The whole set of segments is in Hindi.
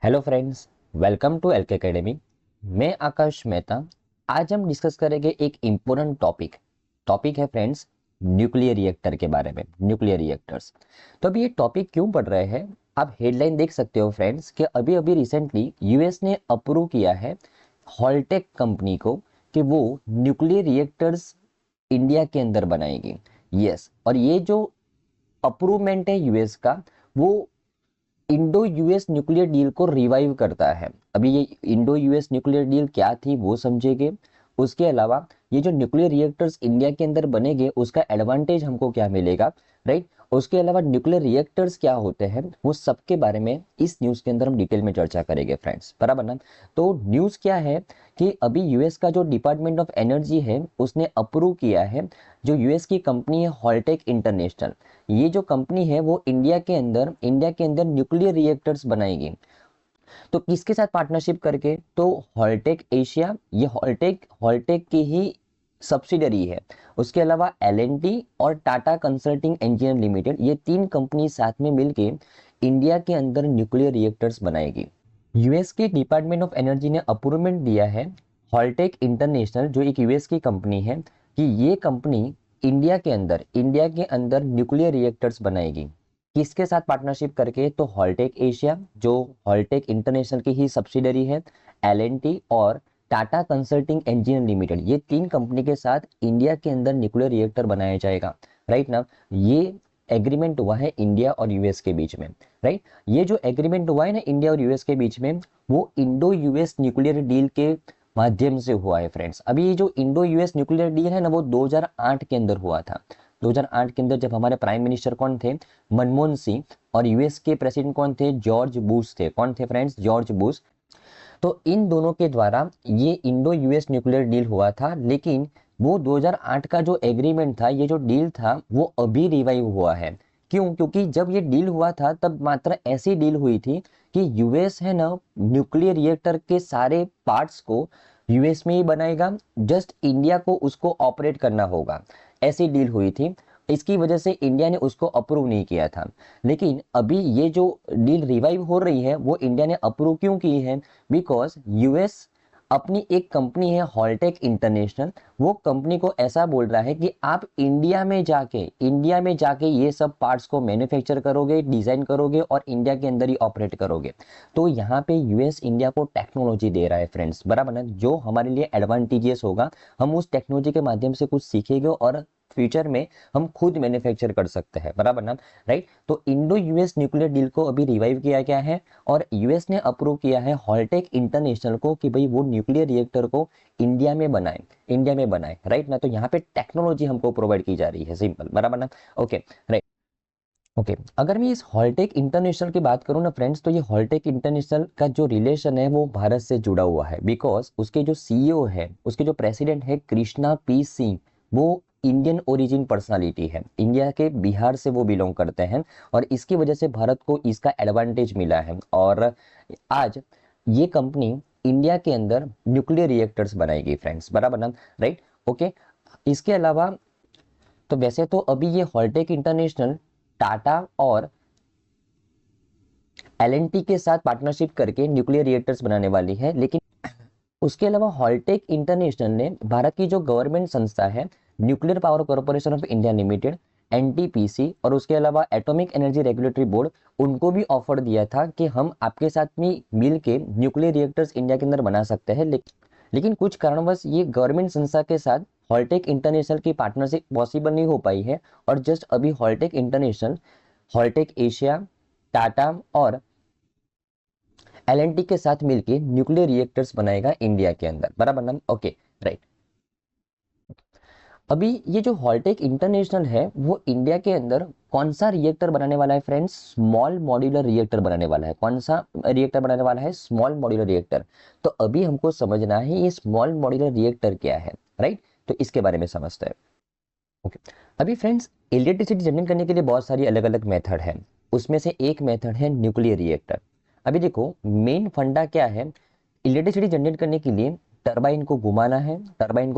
Hello friends, welcome to LK academy. मैं आकाश मेहता। आज हम डिस्कस करेंगे एक इम्पोर्टेंट टॉपिक है फ्रेंड्स, न्यूक्लियर रिएक्टर के बारे में। Nuclear reactors. तो अभी ये टॉपिक क्यों पढ़ रहे हैं, आप हेडलाइन देख सकते हो फ्रेंड्स कि अभी अभी रिसेंटली यूएस ने अप्रूव किया है हॉलटेक कंपनी को कि वो न्यूक्लियर रिएक्टर्स इंडिया के अंदर बनाएगी। यस, और ये जो अप्रूवमेंट है यूएस का, वो इंडो यूएस न्यूक्लियर डील को रिवाइव करता है। अभी ये इंडो यूएस न्यूक्लियर डील क्या थी वो समझेंगे। उसके अलावा ये जो न्यूक्लियर रिएक्टर्स इंडिया के अंदर बनेंगे उसका एडवांटेज हमको क्या मिलेगा, राइट। उसके अलावा न्यूक्लियर रिएक्टर्स क्या होते हैं, वो सबके बारे में इस न्यूज़ के अंदर हम डिटेल में चर्चा करेंगे फ्रेंड्स, बराबर ना। तो न्यूज़ क्या है कि अभी यूएस का जो डिपार्टमेंट ऑफ एनर्जी है उसने अप्रूव किया है जो यूएस की कंपनी है हॉलटेक इंटरनेशनल। ये जो कंपनी है वो इंडिया के अंदर न्यूक्लियर रिएक्टर्स बनाएगी। तो किसके साथ पार्टनरशिप करके, तो हॉलटेक एशिया, ये हॉलटेक हॉलटेक की ही सब्सिडरी है। उसके अलावा एलएनटी और टाटा कंसल्टिंग इंजीनियर लिमिटेड, ये तीन कंपनी साथ में मिलके इंडिया के अंदर न्यूक्लियर रिएक्टर्स बनाएगी। यूएस के डिपार्टमेंट ऑफ एनर्जी ने अप्रूवमेंट दिया है हॉलटेक इंटरनेशनल, जो एक यूएस की कंपनी है, कि ये कंपनी इंडिया के अंदर न्यूक्लियर रिएक्टर्स बनाएगी। किसके साथ पार्टनरशिप करके, तो हॉलटेक एशिया जो हॉलटेक इंटरनेशनल की ही सब्सिडरी है, एलएनटी और टाटा कंसल्टिंग इंजीनियर लिमिटेड, ये तीन कंपनी के साथ इंडिया के अंदर न्यूक्लियर रिएक्टर बनाया जाएगा। राइट ना, ये एग्रीमेंट हुआ है इंडिया और यूएस के बीच में, राइट। ये जो एग्रीमेंट हुआ है ना इंडिया और यूएस के बीच में, वो इंडो यूएस न्यूक्लियर डील के माध्यम से हुआ है फ्रेंड्स। अभी ये जो इंडो यूएस न्यूक्लियर डील है ना, वो 2008 के अंदर हुआ था। 2008 के अंदर जब हमारे प्राइम मिनिस्टर कौन थे, मनमोहन सिंह, और यूएस के प्रेसिडेंट कौन थे, जॉर्ज बुश थे। कौन थे फ्रेंड्स, जॉर्ज बुश। तो इन दोनों के द्वारा ये इंडो यूएस न्यूक्लियर डील हुआ था। लेकिन वो 2008 का जो एग्रीमेंट था, ये जो डील था, वो अभी रिवाइव हुआ है। क्यों? क्योंकि जब ये डील हुआ था तब मात्र ऐसी डील हुई थी कि यूएस है ना, न्यूक्लियर रिएक्टर के सारे पार्ट्स को यूएस में ही बनाएगा, जस्ट इंडिया को उसको ऑपरेट करना होगा, ऐसी डील हुई थी। इसकी वजह से इंडिया ने उसको अप्रूव नहीं किया था। लेकिन अभी ये जो डील रिवाइव हो रही है वो इंडिया ने अप्रूव क्यों की है, बिकॉज यूएस अपनी एक कंपनी है हॉलटेक इंटरनेशनल, वो कंपनी को ऐसा बोल रहा है कि आप इंडिया में जाके ये सब पार्ट्स को मैन्युफैक्चर करोगे, डिजाइन करोगे और इंडिया के अंदर ही ऑपरेट करोगे। तो यहाँ पे यूएस इंडिया को टेक्नोलॉजी दे रहा है फ्रेंड्स, बराबर ना, जो हमारे लिए एडवांटेजियस होगा। हम उस टेक्नोलॉजी के माध्यम से कुछ सीखेंगे और फ्यूचर में हम खुद मैन्युफैक्चर कर सकते हैं, बराबर ना, राइट। तो इंडो यूएस न्यूक्लियर डील को अभी रिवाइव किया गया है और यूएस ने अप्रूव किया है हॉलटेक इंटरनेशनल को कि भाई वो न्यूक्लियर रिएक्टर को इंडिया में बनाए, राइट ना। तो यहाँ पे टेक्नोलॉजी हमको प्रोवाइड की जा रही है, सिंपल, बराबर ना। Okay, right. ओके, अगर मैं इस हॉलटेक इंटरनेशनल की बात करूं ना फ्रेंड्स, तो ये हॉलटेक इंटरनेशनल का जो रिलेशन है वो भारत से जुड़ा हुआ है। बिकॉज उसके जो सीईओ है, उसके जो प्रेसिडेंट है कृष्णा पी सिंह, वो इंडियन ओरिजिन पर्सनालिटी है, इंडिया के बिहार से वो बिलोंग करते हैं। और इसकी वजह से भारत को इसका एडवांटेज मिला है। और आज ये कंपनी इंडिया के अंदर न्यूक्लियर रिएक्टर्स बनाएगी फ्रेंड्स, बराबर ना, राइट। ओके, इसके अलावा तो वैसे तो अभी ये हॉलटेक इंटरनेशनल टाटा और एलएनटी के साथ पार्टनरशिप करके न्यूक्लियर रिएक्टर्स बनाने वाली है। लेकिन उसके अलावा हॉलटेक इंटरनेशनल ने भारत की जो गवर्नमेंट संस्था है nuclear power corporation of India limited, NTPC, और उसके अलावा एटॉमिक एनर्जी रेगुलेटरी बोर्ड, उनको भी ऑफर दिया था कि हम आपके साथ में मिल के न्यूक्लियर रिएक्टर्स इंडिया के अंदर बना सकते हैं। लेकिन कुछ कारणवश ये गवर्नमेंट संस्था के साथ हॉलटेक इंटरनेशनल की पार्टनरशिप पॉसिबल नहीं हो पाई है। और जस्ट अभी हॉलटेक इंटरनेशनल, हॉलटेक एशिया, टाटा और एलएनटी के साथ मिलकर न्यूक्लियर रिएक्टर्स बनाएगा इंडिया के अंदर, बराबर ना। Okay, right. अभी ये जो हॉलटेक इंटरनेशनल है वो इंडिया के अंदर कौन सा रिएक्टर बनाने वाला है फ्रेंड्स, स्मॉल मॉड्यूलर रिएक्टर बनाने वाला है। कौन सा रिएक्टर बनाने वाला है, स्मॉल मॉड्यूलर रिएक्टर। तो अभी हमको समझना है ये स्मॉल मॉड्यूलर रिएक्टर क्या है, राइट। तो इसके बारे में समझते हैं। ओके, अभी फ्रेंड्स इलेक्ट्रिसिटी जनरेट करने के लिए बहुत सारी अलग अलग मेथड है, उसमें से एक मेथड है न्यूक्लियर रिएक्टर। अभी देखो मेन फंडा क्या है, इलेक्ट्रिसिटी जनरेट करने के लिए टरबाइन को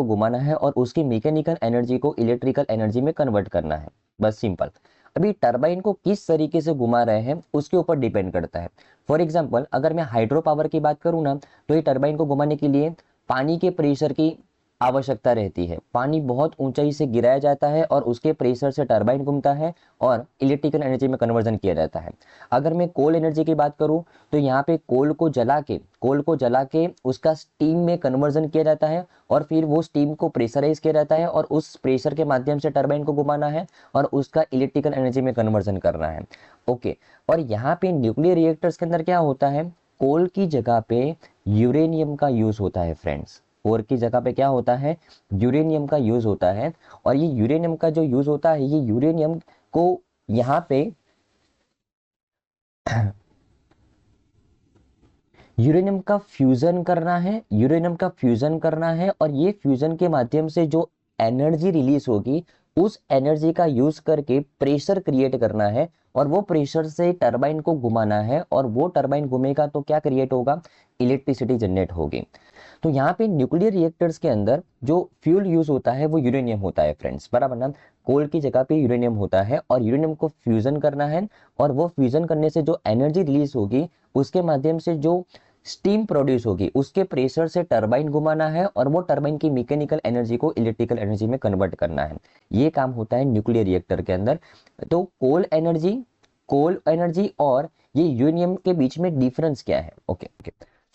घुमाना है और उसकी मैकेनिकल एनर्जी को इलेक्ट्रिकल एनर्जी में कन्वर्ट करना है, बस सिंपल। अभी टरबाइन को किस तरीके से घुमा रहे हैं उसके ऊपर डिपेंड करता है। फॉर एग्जाम्पल अगर मैं हाइड्रो पावर की बात करूँ ना, तो ये टरबाइन को घुमाने के लिए पानी के प्रेशर की आवश्यकता रहती है। पानी बहुत ऊंचाई से गिराया जाता है और उसके प्रेशर से टरबाइन घूमता है और इलेक्ट्रिकल एनर्जी में कन्वर्जन किया जाता है। अगर मैं कोल एनर्जी की बात करूं तो यहाँ पे कोल को जला के उसका स्टीम में कन्वर्जन किया जाता है और फिर वो स्टीम को प्रेशराइज किया जाता है और उस प्रेशर के माध्यम से टरबाइन को घुमाना है और उसका इलेक्ट्रिकल एनर्जी में कन्वर्जन करना है। ओके, और यहाँ पे न्यूक्लियर रिएक्टर्स के अंदर क्या होता है, कोल की जगह पे यूरेनियम का यूज होता है फ्रेंड्स। कोर की जगह पे क्या होता है, यूरेनियम का यूज होता है। और ये यूरेनियम का जो यूज होता है, ये यूरेनियम को यहाँ पे यूरेनियम का फ्यूजन करना है और ये फ्यूजन के माध्यम से जो एनर्जी रिलीज होगी उस एनर्जी का यूज करके प्रेशर क्रिएट करना है और वो प्रेशर से टरबाइन को घुमाना है और वो टरबाइन घूमेगा तो क्या क्रिएट होगा, इलेक्ट्रिसिटी जनरेट होगी। तो यहाँ पे न्यूक्लियर रिएक्टर्स के अंदर जो फ्यूल यूज होता है वो यूरेनियम होता है फ्रेंड्स, बराबर ना। कोल की जगह पे यूरेनियम होता है और यूरेनियम को फ्यूजन करना है और वो फ्यूजन करने से जो एनर्जी रिलीज होगी उसके माध्यम से जो स्टीम प्रोड्यूस होगी उसके प्रेशर से टरबाइन घुमाना है और वो टरबाइन की मैकेनिकल एनर्जी को इलेक्ट्रिकल एनर्जी में कन्वर्ट करना है। ये काम होता है न्यूक्लियर रिएक्टर के अंदर। तो कोल एनर्जी और ये यूरेनियम के बीच में डिफरेंस क्या है? ओके,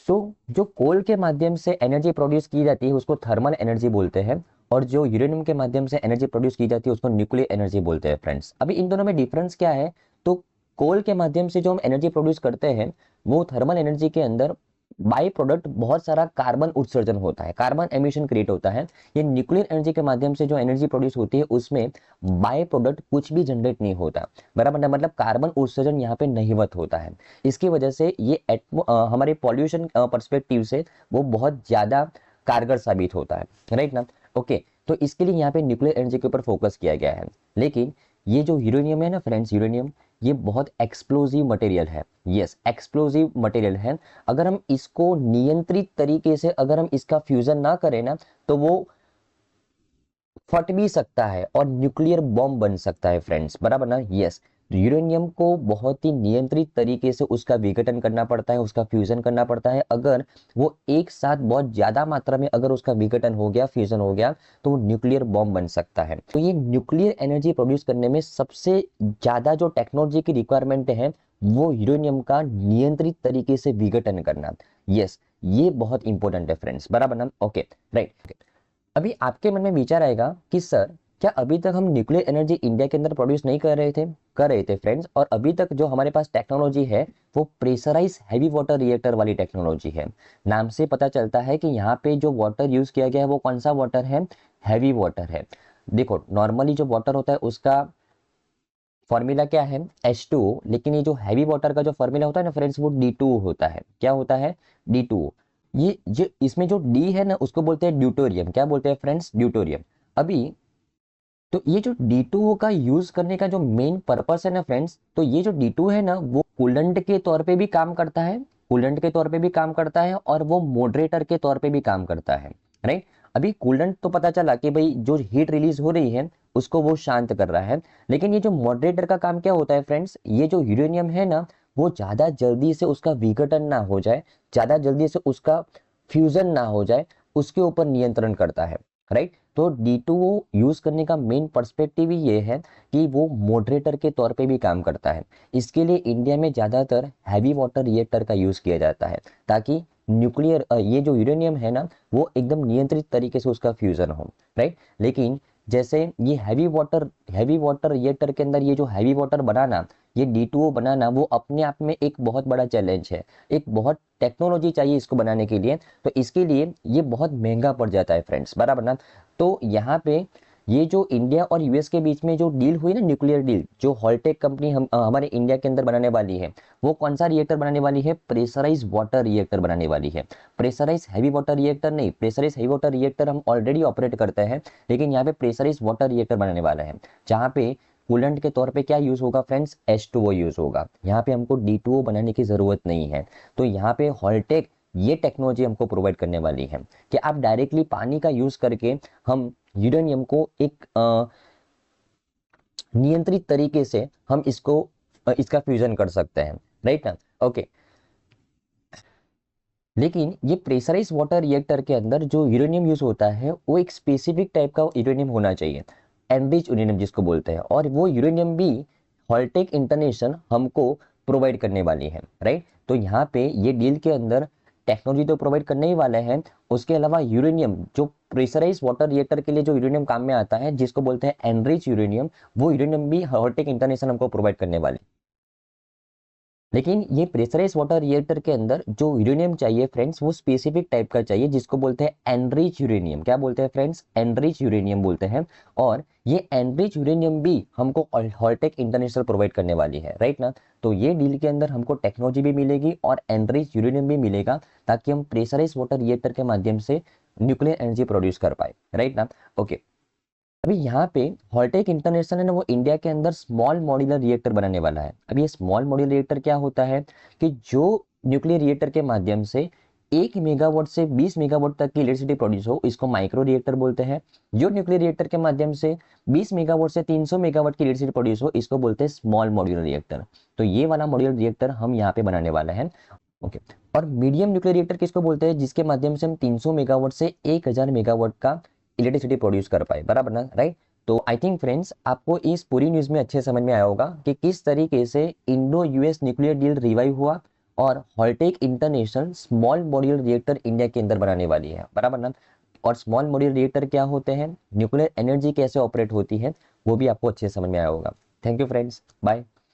जो कोल के माध्यम से एनर्जी प्रोड्यूस की जाती है उसको थर्मल एनर्जी बोलते हैं और जो यूरेनियम के माध्यम से एनर्जी प्रोड्यूस की जाती है उसको न्यूक्लियर एनर्जी बोलते हैं फ्रेंड्स। अभी इन दोनों में डिफरेंस क्या है, तो कोल के माध्यम से जो हम एनर्जी प्रोड्यूस करते हैं वो थर्मल एनर्जी के अंदर बाई प्रोडक्ट बहुत सारा कार्बन उत्सर्जन होता है, कार्बन एमिशन क्रिएट होता है। ये न्यूक्लियर एनर्जी के माध्यम से जो एनर्जी प्रोड्यूस होती है उसमें बाई प्रोडक्ट कुछ भी जनरेट नहीं होता, बराबर ना, मतलब कार्बन उत्सर्जन यहाँ पे नहीवत होता है। इसकी वजह से ये हमारे पॉल्यूशन पर्सपेक्टिव से वो बहुत ज्यादा कारगर साबित होता है, राइट ना। ओके, तो इसके लिए यहाँ पे न्यूक्लियर एनर्जी के ऊपर फोकस किया गया है। लेकिन ये जो यूरेनियम है ना फ्रेंड्स, यूरेनियम ये बहुत एक्सप्लोजिव मटेरियल है। यस, एक्सप्लोजिव मटेरियल है। अगर हम इसको नियंत्रित तरीके से अगर हम इसका फ्यूजन ना करें ना तो वो फट भी सकता है और न्यूक्लियर बॉम्ब बन सकता है फ्रेंड्स, बराबर ना। यस, यूरेनियम को बहुत ही नियंत्रित तरीके से उसका विघटन करना पड़ता है, उसका फ्यूजन करना पड़ता है। अगर वो एक साथ बहुत ज्यादा मात्रा में अगर उसका विघटन हो गया, फ्यूजन हो गया, तो वो न्यूक्लियर बॉम्ब बन सकता है। तो ये न्यूक्लियर एनर्जी प्रोड्यूस करने में सबसे ज्यादा जो टेक्नोलॉजी की रिक्वायरमेंट है वो यूरेनियम का नियंत्रित तरीके से विघटन करना। यस, ये बहुत इंपॉर्टेंट है फ्रेंड्स, बराबर ना। Okay, right. अभी आपके मन में विचार आएगा कि सर क्या अभी तक हम न्यूक्लियर एनर्जी इंडिया के अंदर प्रोड्यूस नहीं कर रहे थे फ्रेंड्स, और अभी तक जो हमारे पास टेक्नोलॉजी है वो प्रेशराइज हैवी वाटर रिएक्टर वाली टेक्नोलॉजी है। नाम से पता चलता है कि यहाँ पे जो वाटर यूज किया गया है वो कौन सा वाटर है, हैवी वाटर है। देखो नॉर्मली जो वाटर होता है उसका फॉर्मूला क्या है, H2O, लेकिन ये जो हैवी वाटर का जो फॉर्मूला होता है ना फ्रेंड्स वो D2O होता है। क्या होता है, D2O। ये जो इसमें जो D है ना उसको बोलते हैं ड्यूटोरियम। क्या बोलते हैं फ्रेंड्स, ड्यूटोरियम। अभी तो ये जो D2O का यूज करने का जो मेन पर्पस है ना फ्रेंड्स, तो ये जो D2 है ना वो कूलेंट के तौर पे भी काम करता है, कूलेंट के तौर पे भी काम करता है और वो मॉडरेटर के तौर पे भी काम करता है, राइट। अभी कूलेंट तो पता चला कि भाई जो हीट रिलीज हो रही है उसको वो शांत कर रहा है, लेकिन ये जो मॉडरेटर का काम क्या होता है फ्रेंड्स, ये जो यूरेनियम है ना वो ज्यादा जल्दी से उसका विघटन ना हो जाए, ज्यादा जल्दी से उसका फ्यूजन ना हो जाए, उसके ऊपर नियंत्रण करता है, राइट। तो D2O यूज करने का मेन पर्सपेक्टिव ही ये है कि वो मॉडरेटर के तौर पे भी काम करता है। इसके लिए इंडिया में ज्यादातर हैवी वाटर रिएक्टर का यूज किया जाता है ताकि न्यूक्लियर ये जो यूरेनियम है ना वो एकदम नियंत्रित तरीके से उसका फ्यूजन हो, राइट। लेकिन जैसे ये हैवी वाटर रिएक्टर के अंदर ये जो हैवी वाटर बनाना, ये D2O बनाना वो अपने आप में एक बहुत बड़ा चैलेंज है, एक बहुत टेक्नोलॉजी चाहिए इसको बनाने के लिए। तो इसके लिए ये बहुत महंगा पड़ जाता है फ्रेंड्स, बराबर ना। तो यहाँ पे ये जो इंडिया और यूएस के बीच में जो डील हुई ना, न्यूक्लियर डील, जो हॉलटेक कंपनी हमारे इंडिया के अंदर बनाने वाली है, वो कौन सा रिएक्टर बनाने वाली है, प्रेशराइज वाटर रिएक्टर बनाने वाली है। प्रेशराइज हैवी वाटर रिएक्टर नहीं, प्रेशराइज हैवी वाटर रिएक्टर हम ऑलरेडी ऑपरेट करते हैं, लेकिन यहाँ पे प्रेशराइज वाटर रिएक्टर बनाने वाला है जहाँ पे कूलेंट के तौर पे क्या यूज होगा फ्रेंड्स, H2O यूज होगा। यहाँ पे हमको D2O बनाने की जरूरत नहीं है। तो यहाँ पे हॉलटेक ये टेक्नोलॉजी हमको प्रोवाइड करने वाली है कि आप डायरेक्टली पानी का यूज करके हम यूरेनियम को एक नियंत्रित तरीके से हम इसको इसका फ्यूजन कर सकते हैं, राइट ना। ओके, लेकिन ये प्रेशराइज वाटर रिएक्टर के अंदर जो यूरेनियम यूज होता है वो एक स्पेसिफिक टाइप का यूरेनियम होना चाहिए, एनरिच यूरेनियम जिसको बोलते हैं, और वो यूरेनियम भी हॉलटेक इंटरनेशनल हमको प्रोवाइड करने वाली है, राइट। तो यहाँ पे ये डील के अंदर टेक्नोलॉजी तो प्रोवाइड करने ही वाले हैं, उसके अलावा यूरेनियम जो प्रेशराइज वाटर रिएक्टर के लिए जो यूरेनियम काम में आता है जिसको बोलते हैं एनरिच यूरेनियम, वो यूरेनियम भी हॉलटेक इंटरनेशनल हमको प्रोवाइड करने वाली। लेकिन ये प्रेशराइज वाटर रिएक्टर के अंदर जो यूरेनियम चाहिए फ्रेंड्स, वो स्पेसिफिक टाइप का चाहिए जिसको बोलते हैं एनरिच यूरेनियम। क्या बोलते हैं फ्रेंड्स? एनरिच यूरेनियम बोलते हैं। और ये एनरिच यूरेनियम भी हमको हॉलटेक इंटरनेशनल प्रोवाइड करने वाली है, राइट ना। तो ये डील के अंदर हमको टेक्नोलॉजी भी मिलेगी और एनरिच यूरेनियम भी मिलेगा, ताकि हम प्रेशराइज वाटर रिएक्टर के माध्यम से न्यूक्लियर एनर्जी प्रोड्यूस कर पाए, राइट ना। ओके, अभी यहाँ पे हॉलटेक इंटरनेशनल है ना, वो इंडिया के अंदर स्मॉल मॉड्यूलर रिएक्टर बनाने वाला है। अब ये स्मॉल मॉड्यूलर रिएक्टर क्या होता है कि जो न्यूक्लियर रिएक्टर के माध्यम से 1 मेगावाट से 20 मेगावाट तक की इलेक्ट्रिसिटी प्रोड्यूस हो, इसको माइक्रो रिएक्टर बोलते हैं। जो न्यूक्लियर रिएक्टर के माध्यम से 20 मेगावाट से 300 मेगावाट की इलेक्ट्रिसिटी प्रोड्यूस हो, इसको बोलते हैं स्मॉल मॉड्यूलर रिएक्टर। तो ये वाला मॉड्यूलर रिएक्टर हम यहाँ पे बनाने वाला है। ओके, और मीडियम न्यूक्लियर रिएक्टर किसको बोलते हैं? जिसके माध्यम से हम 300 मेगावाट से 1000 मेगावाट का इलेक्ट्रिसिटी प्रोड्यूस कर पाए, बराबर ना, राइट। तो आई थिंक फ्रेंड्स आपको इस पूरी न्यूज में अच्छे समझ में आया होगा कि किस तरीके से Indo US nuclear deal revive हुआ और Holtec international small modular reactor India के अंदर बनाने वाली है, बराबर ना। और स्मॉल मॉड्यूलर रिएक्टर क्या होते हैं, न्यूक्लियर एनर्जी कैसे ऑपरेट होती है, वो भी आपको अच्छे से समझ में आया होगा। Thank you friends, bye.